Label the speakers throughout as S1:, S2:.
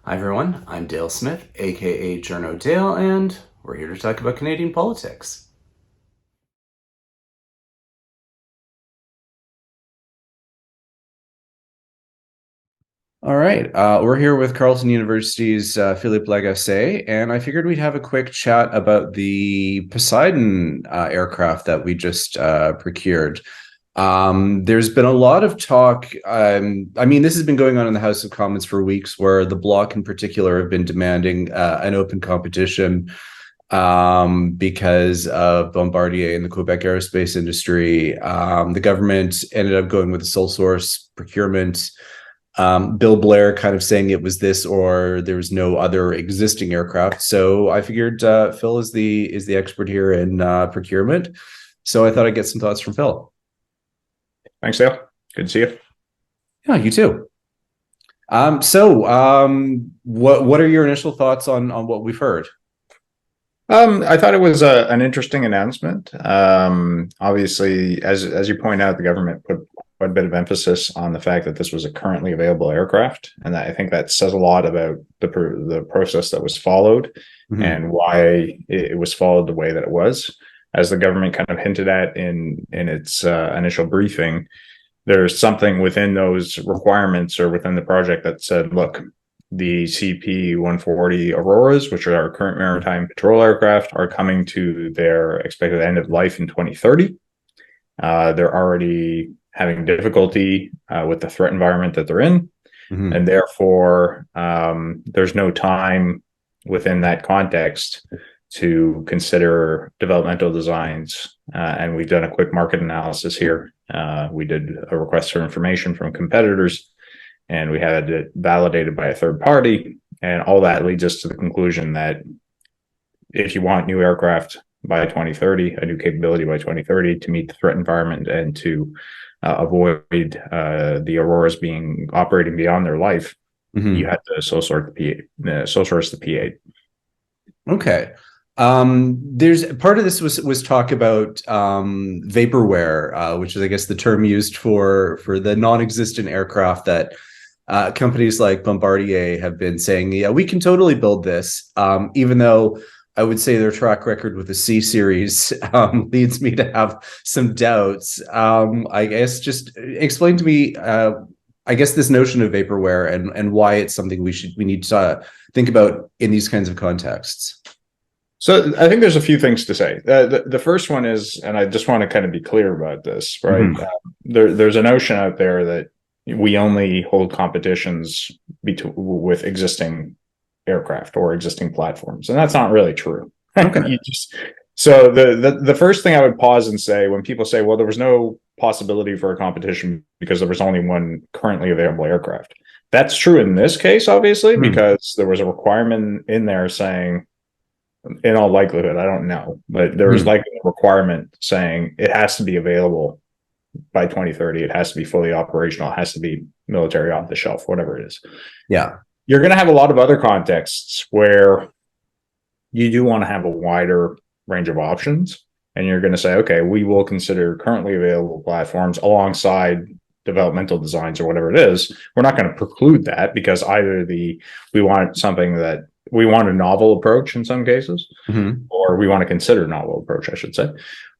S1: Hi everyone, I'm Dale Smith, aka Journo Dale, and we're here to talk about Canadian politics. All right, we're here with Carleton University's Philippe Lagassé, and I figured we'd have a quick chat about the Poseidon aircraft that we just procured. There's been a lot of talk. This has been going on in the House of Commons for weeks, where the Bloc in particular have been demanding an open competition because of Bombardier and the Quebec aerospace industry. The government ended up going with a sole source procurement. Bill Blair kind of saying it was this or there was no other existing aircraft. So I figured Phil is the expert here in procurement. So I thought I'd get some thoughts from Phil.
S2: Thanks, Dale. Good to see you.
S1: Yeah, you too. What are your initial thoughts on what we've heard?
S2: I thought it was an interesting announcement. Obviously, as you point out, the government put quite a bit of emphasis on the fact that this was a currently available aircraft, and I think that says a lot about the process that was followed and why it was followed the way that it was. As the government kind of hinted at in its initial briefing, there's something within those requirements or within the project that said, look, the CP-140 Auroras, which are our current maritime patrol aircraft, are coming to their expected end of life in 2030. They're already having difficulty with the threat environment that they're in, and therefore there's no time within that context to consider developmental designs. And we've done a quick market analysis here. We did a request for information from competitors, and we had it validated by a third party. And all that leads us to the conclusion that if you want new aircraft by 2030, a new capability by 2030 to meet the threat environment and to avoid the Auroras being operating beyond their life, you had to sole source the P-8.
S1: Okay. There's part of this was talk about vaporware, which is, I guess, the term used for the non-existent aircraft that companies like Bombardier have been saying, yeah, we can totally build this, even though I would say their track record with the C series leads me to have some doubts. I guess just explain to me, I guess, this notion of vaporware and why it's something we need to think about in these kinds of contexts.
S2: So I think there's a few things to say. The first one is, and I just want to kind of be clear about this, right? There's a notion out there that we only hold competitions with existing aircraft or existing platforms, and that's not really true.
S1: Okay.
S2: So the first thing I would pause and say when people say, well, there was no possibility for a competition because there was only one currently available aircraft. That's true in this case, obviously, because there was a requirement in there saying, in all likelihood, I don't know, but there was likely a requirement saying it has to be available by 2030. It has to be fully operational. It has to be military off the shelf, whatever it is.
S1: Yeah.
S2: You're going to have a lot of other contexts where you do want to have a wider range of options. And you're going to say, okay, we will consider currently available platforms alongside developmental designs or whatever it is. We're not going to preclude that because either we want something that we want a novel approach in some cases, or we want to consider a novel approach, I should say.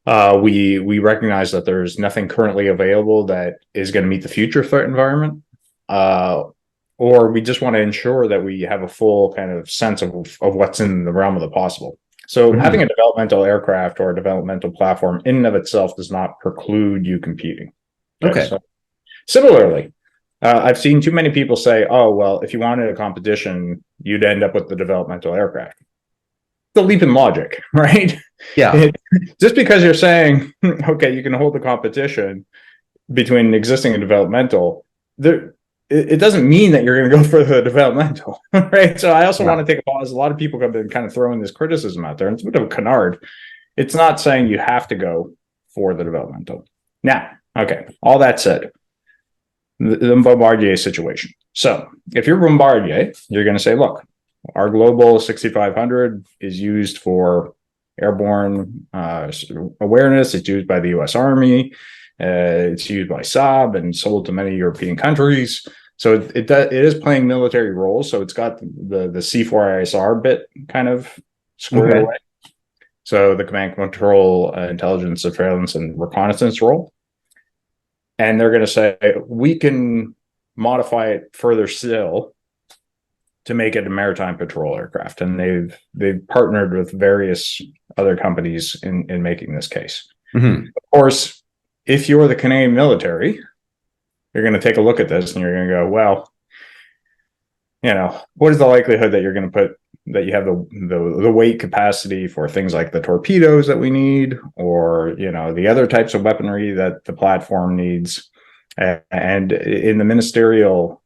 S2: We recognize that there's nothing currently available that is going to meet the future threat environment, or we just want to ensure that we have a full kind of sense of what's in the realm of the possible. So having a developmental aircraft or a developmental platform in and of itself does not preclude you competing.
S1: Okay.
S2: So, similarly, I've seen too many people say, oh, well, if you wanted a competition, you'd end up with the developmental aircraft. It's a leap in logic, right?
S1: Yeah.
S2: Just because you're saying, okay, you can hold the competition between existing and developmental, it doesn't mean that you're going to go for the developmental, right? So I also want to take a pause. A lot of people have been kind of throwing this criticism out there, and it's a bit of a canard. It's not saying you have to go for the developmental. Now, okay, all that said, the Bombardier situation. So if you're Bombardier, you're going to say, look, our Global 6500 is used for airborne awareness. It's used by the U.S. Army. It's used by Saab and sold to many European countries. So it is playing military roles. So it's got the C4ISR bit kind of squared away. So the command control, intelligence, surveillance, and reconnaissance role. And they're going to say, we can modify it further still to make it a maritime patrol aircraft. And they've partnered with various other companies in making this case. Of course, if you're the Canadian military, you're going to take a look at this and you're going to go, well, what is the likelihood that you're going to put that you have the weight capacity for things like the torpedoes that we need, or the other types of weaponry that the platform needs? And in the ministerial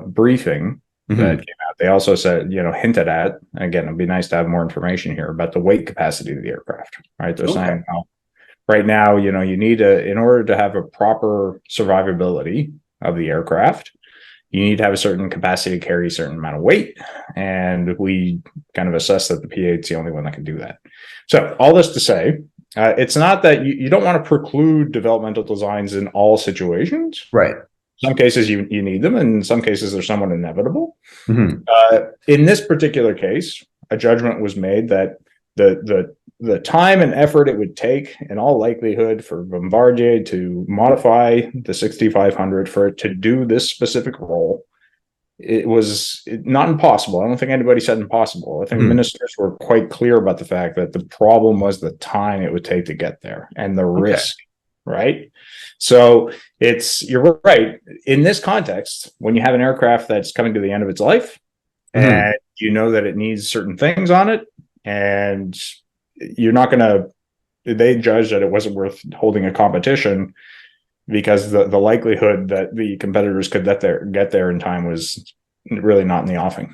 S2: briefing that came out, they also said, hinted at, again, it'd be nice to have more information here about the weight capacity of the aircraft, right? They're saying, well, right now, you need in order to have a proper survivability of the aircraft, you need to have a certain capacity to carry a certain amount of weight. And we kind of assess that the P-8 is the only one that can do that. So all this to say, it's not that you don't want to preclude developmental designs in all situations.
S1: Right.
S2: Some cases you need them, and in some cases they're somewhat inevitable. In this particular case, a judgment was made that the time and effort it would take, in all likelihood, for Bombardier to modify the 6500 for it to do this specific role, it was not impossible. I don't think anybody said impossible. I think ministers were quite clear about the fact that the problem was the time it would take to get there and the risk, right? So you're right. In this context, when you have an aircraft that's coming to the end of its life, and you know that it needs certain things on it, and you're not going to, they judged that it wasn't worth holding a competition because the likelihood that the competitors could get there in time was really not in the offing.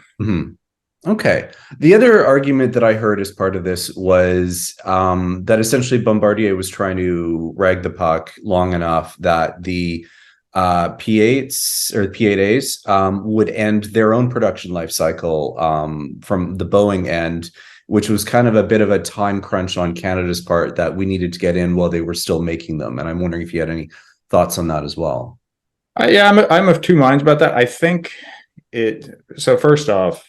S1: Okay. The other argument that I heard as part of this was that essentially Bombardier was trying to rag the puck long enough that the P-8s or P-8As would end their own production life cycle from the Boeing end, which was kind of a bit of a time crunch on Canada's part that we needed to get in while they were still making them. And I'm wondering if you had any thoughts on that as well.
S2: Yeah, I'm of two minds about that. I think so first off,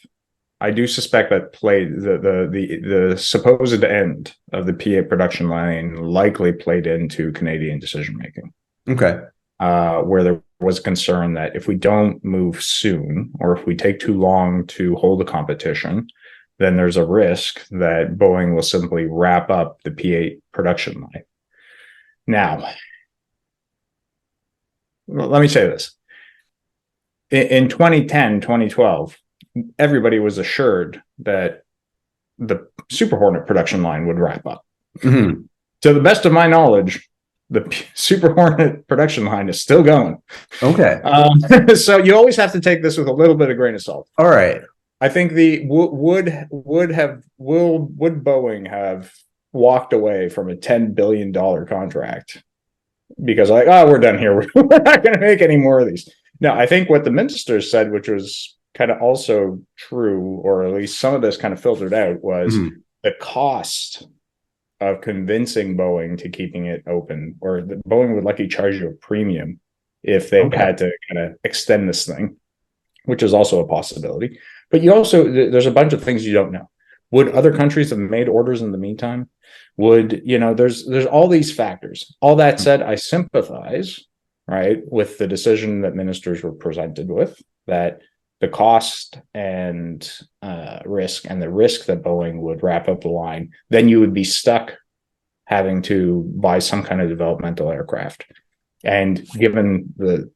S2: I do suspect that the supposed end of the P-8 production line likely played into Canadian decision making.
S1: Okay.
S2: Where there was concern that if we don't move soon, or if we take too long to hold a competition, then there's a risk that Boeing will simply wrap up the P-8 production line. Now, let me say this. In 2010, 2012, everybody was assured that the Super Hornet production line would wrap up. To the best of my knowledge, the Super Hornet production line is still going.
S1: Okay.
S2: So you always have to take this with a little bit of grain of salt.
S1: All right.
S2: I think would Boeing have walked away from a $10 billion contract because we're done here. We're not going to make any more of these. Now, I think what the ministers said, which was kind of also true, or at least some of this kind of filtered out, was the cost of convincing Boeing to keeping it open, or that Boeing would likely charge you a premium if they had to kind of extend this thing, which is also a possibility. But there's a bunch of things you don't know. Would other countries have made orders in the meantime? There's all these factors. All that said, I sympathize, right, with the decision that ministers were presented with, that the cost and risk, and the risk that Boeing would wrap up the line, then you would be stuck having to buy some kind of developmental aircraft. And given the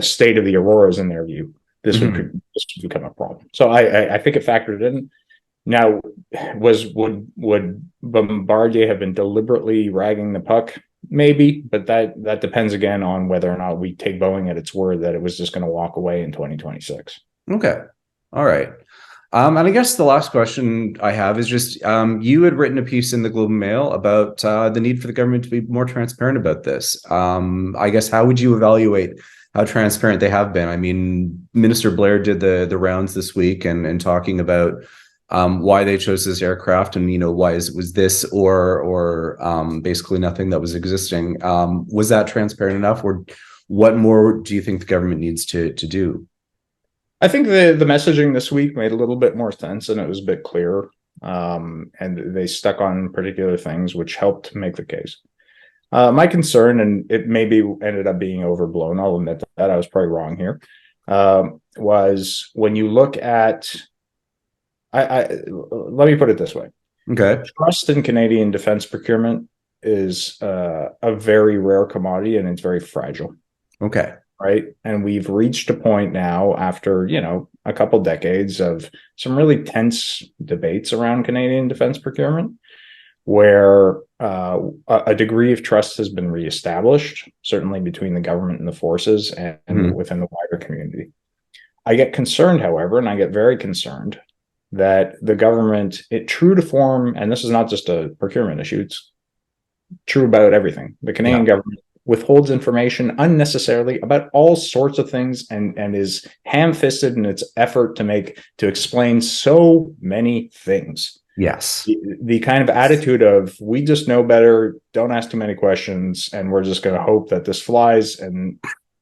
S2: state of the Auroras in their view, this would become a problem. So I think it factored in. Now, would Bombardier have been deliberately ragging the puck? Maybe, but that depends again on whether or not we take Boeing at its word that it was just going to walk away in 2026.
S1: Okay. All right. And I guess the last question I have is just, you had written a piece in the Globe and Mail about the need for the government to be more transparent about this. I guess, how would you evaluate how transparent they have been? I mean, Minister Blair did the rounds this week and talking about why they chose this aircraft, and why was this or basically nothing that was existing. Was that transparent enough, or What more do you think the government needs to do?
S2: I think the messaging this week made a little bit more sense and it was a bit clearer. And they stuck on particular things, which helped make the case. My concern, and it maybe ended up being overblown, I'll admit that I was probably wrong here, was when you look at, let me put it this way.
S1: Okay.
S2: Trust in Canadian defense procurement is a very rare commodity and it's very fragile.
S1: Okay.
S2: Right. And we've reached a point now after, a couple decades of some really tense debates around Canadian defense procurement, where a degree of trust has been reestablished, certainly between the government and the forces and within the wider community. I get concerned, however, and I get very concerned that the government, true to form, and this is not just a procurement issue, it's true about everything. The Canadian government withholds information unnecessarily about all sorts of things and is ham-fisted in its effort to explain so many things.
S1: Yes.
S2: The kind of attitude of, we just know better, don't ask too many questions, and we're just going to hope that this flies and,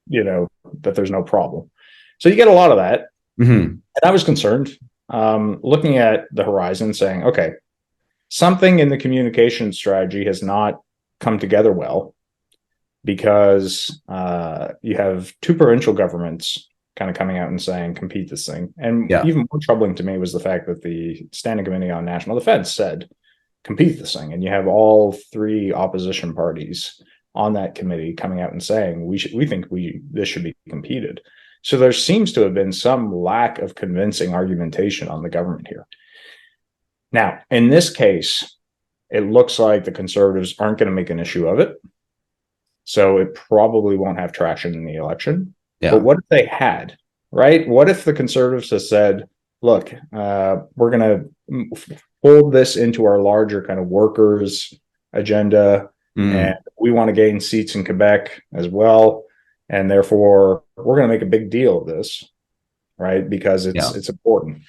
S2: that there's no problem. So you get a lot of that. And I was concerned, looking at the horizon, saying, okay, something in the communication strategy has not come together well, because you have two provincial governments kind of coming out and saying, compete this thing. And even more troubling to me was the fact that the Standing Committee on National Defense said, compete this thing. And you have all three opposition parties on that committee coming out and saying, we think this should be competed. So there seems to have been some lack of convincing argumentation on the government here. Now, in this case, it looks like the Conservatives aren't going to make an issue of it. So it probably won't have traction in the election. Yeah. But what if they had, right? What if the Conservatives have said, look, we're going to fold this into our larger kind of workers agenda, and we want to gain seats in Quebec as well. And therefore, we're going to make a big deal of this, right? Because it's important.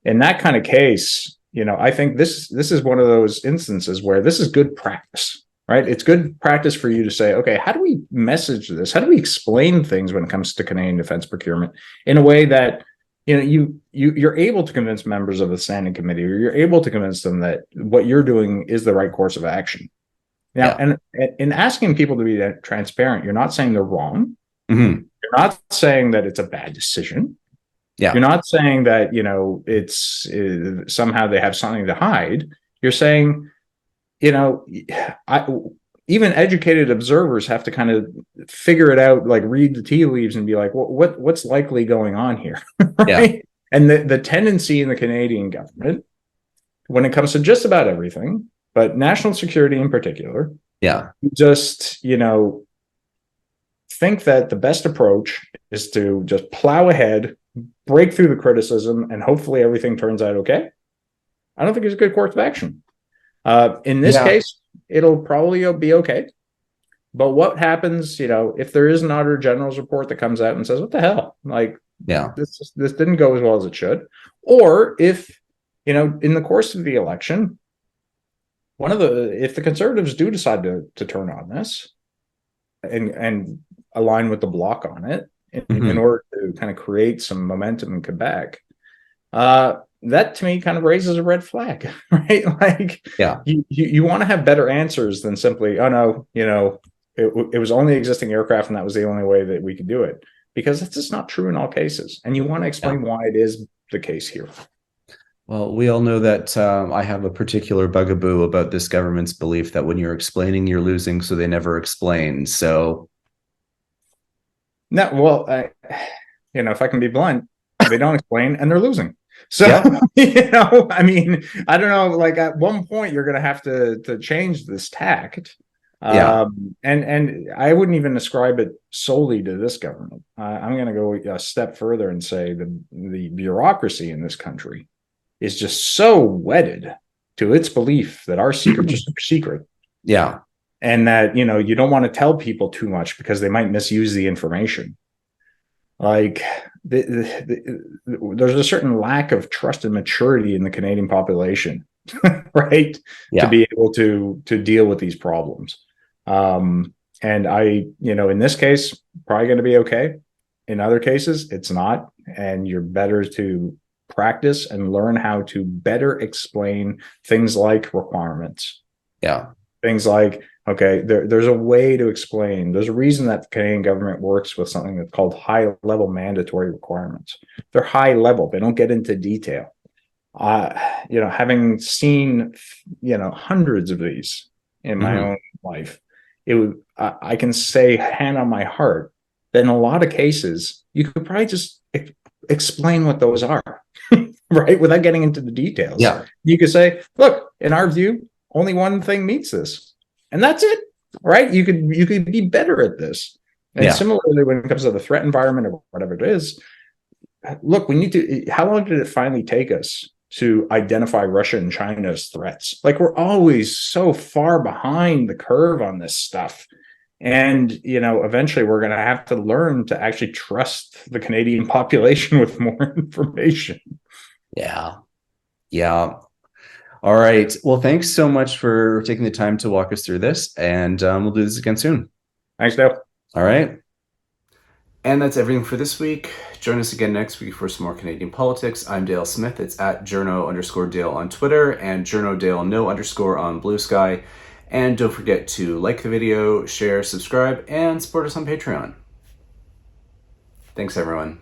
S2: In that kind of case, I think this is one of those instances where this is good practice. Right. It's good practice for you to say, OK, how do we message this? How do we explain things when it comes to Canadian defense procurement in a way that, you're able to convince members of the standing committee, or you're able to convince them that what you're doing is the right course of action. Now, and in asking people to be transparent, you're not saying they're wrong. You're not saying that it's a bad decision. You're not saying that, it's somehow they have something to hide. You're saying, even educated observers have to kind of figure it out, like read the tea leaves and be like, what's likely going on here? Right. Yeah. And the tendency in the Canadian government, when it comes to just about everything, but national security in particular, just, think that the best approach is to just plow ahead, break through the criticism, and hopefully everything turns out okay. I don't think it's a good course of action. In this case, it'll probably be okay. But what happens, if there is an Auditor General's report that comes out and says, what the hell? Like, this didn't go as well as it should. Or if, in the course of the election, if the Conservatives do decide to turn on this and align with the Bloc on it in order to kind of create some momentum in Quebec, that to me kind of raises a red flag, right? Like, you want to have better answers than simply, oh no, it was only existing aircraft and that was the only way that we could do it, because that's just not true in all cases. And you want to explain why it is the case here.
S1: Well, we all know that I have a particular bugaboo about this government's belief that when you're explaining, you're losing, so they never explain. So,
S2: no, well, if I can be blunt, they don't explain and they're losing. So, I mean, I don't know, like at one point you're going to have to change this tact. And I wouldn't even ascribe it solely to this government. I'm going to go a step further and say the bureaucracy in this country is just so wedded to its belief that our secrets are super secret.
S1: Yeah.
S2: And that, you don't want to tell people too much because they might misuse the information. Like, there's a certain lack of trust and maturity in the Canadian population, right? To be able to deal with these problems. And in this case, probably going to be okay. In other cases, it's not. And you're better to practice and learn how to better explain things like requirements.
S1: Yeah.
S2: Things like, okay, there's a way to explain. There's a reason that the Canadian government works with something that's called high level mandatory requirements. They're high level, they don't get into detail. Having seen, hundreds of these in my own life, I can say hand on my heart that in a lot of cases, you could probably just explain what those are, right? Without getting into the details.
S1: Yeah.
S2: You could say, look, in our view, only one thing meets this, and that's it, right? You could be better at this. And similarly, when it comes to the threat environment or whatever it is, look, we need to, how long did it finally take us to identify Russia and China as threats? Like, we're always so far behind the curve on this stuff. And, eventually we're going to have to learn to actually trust the Canadian population with more information.
S1: Yeah. Yeah. All right. Well, thanks so much for taking the time to walk us through this, and we'll do this again soon.
S2: Thanks, Dale.
S1: All right. And that's everything for this week. Join us again next week for some more Canadian politics. I'm Dale Smith. It's at journo_Dale on Twitter and journodale_no_ on Bluesky. And don't forget to like the video, share, subscribe, and support us on Patreon. Thanks, everyone.